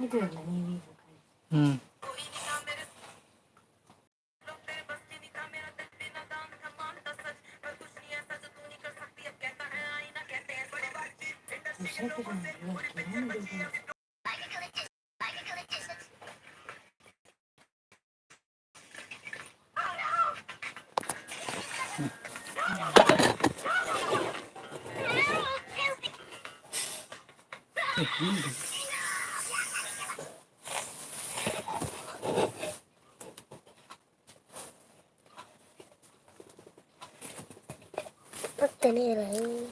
ಇದೆಲ್ಲ ನೀವೀಗ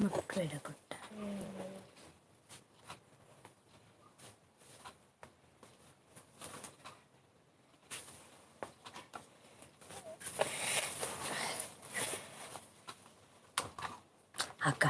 ಮಕ್ಕಳ ಕೊಟ್ಟ ಅಕ್ಕ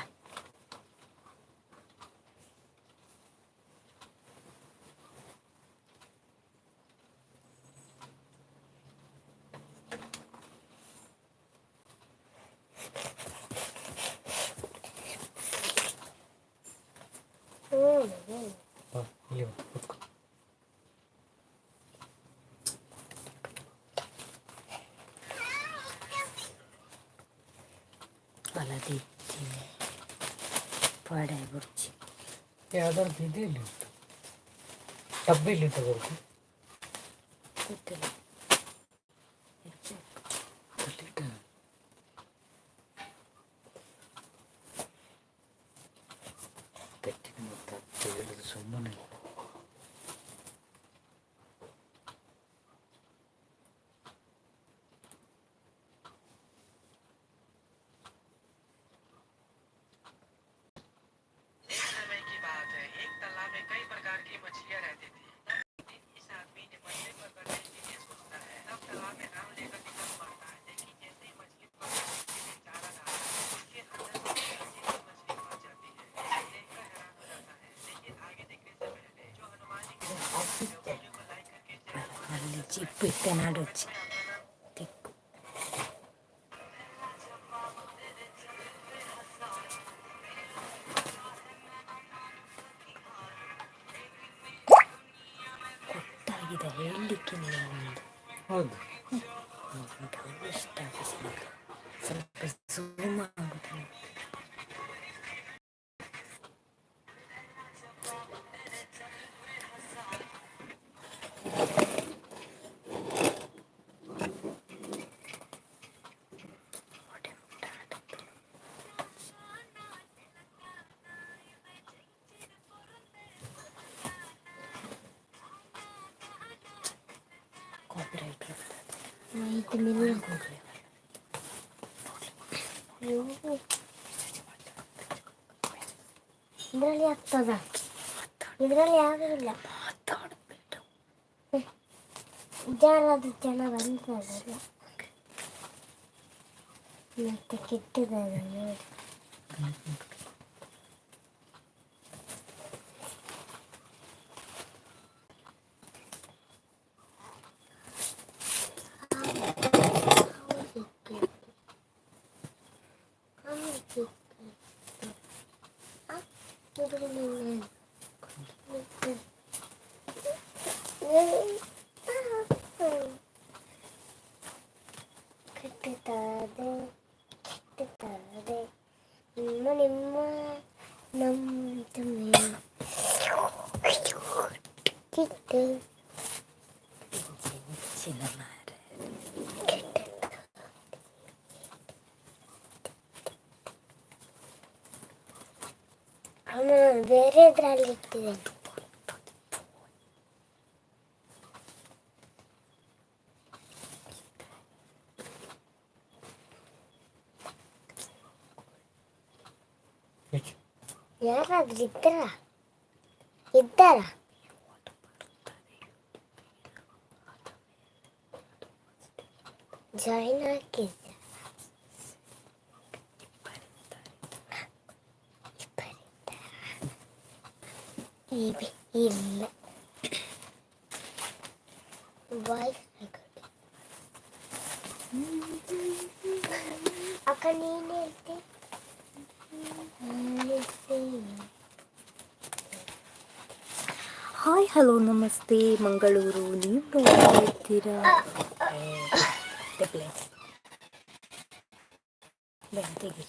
ಹಳದಿ ಪಾಡೆ ಬುರ್ಜಿ ಯಾವ್ದಾದ್ರು ಇಲ್ಲಿ ಡಬ್ಬಿಲಿ ತಗೊಳ್ಳಿ ಗೊತ್ತಿಲ್ಲ ಸುಮ್ಮನೆ ಅಲ್ಲಿ ಚಿಪ್ಪು ಇತ್ತೆ ನಾಡೋಚ್ಚಿ ತಿಕ್ಕು ಕೊಟ್ಟಾಗಿದೆ ಹೇಳಲಿಕ್ಕೆ ಒಂದು ಹೌದು ಇಷ್ಟ ಸ್ವಲ್ಪ ಝೂಮ್ ಆಗುತ್ತದೆ ಕಾಪಿರೈಟ್ ಇದರಲ್ಲಿ ಆಗ್ತದ ಇದರಲ್ಲಿ ಆಗೋದಿಲ್ಲ ಮಾತಾಡಬೇಡ ಜನ ಬಂದದಲ್ಲ ಮತ್ತೆ ಕೆಟ್ಟದಲ್ಲ ನೋಡಿ ಕೆಟ್ಟುತ್ತದೆ ನಿಮ್ಮ ನಮ್ಮ ಕಿಟ್ಟು ಬೇರೆ ಇದ್ರಲ್ಲಿ ಇಟ್ಟಿದೆ ಯಾರಾದ್ರೂ ಇದ್ದಾರ ಜಾಯಿನ್ ಹಾಕಿದ್ದ ಇಲ್ಲ ವಾಯ್ಸ್ ರೆಕಾರ್ಡ್ ಅಕ್ಕ ನೀನು ಹೇಳ್ತಿ ಹಾಯ್ ಹಲೋ ನಮಸ್ತೆ ಮಂಗಳೂರು. ನೀವು ನೋಡ್ತಾ ಇರ್ತೀರಾ ತೆಗಿರಿ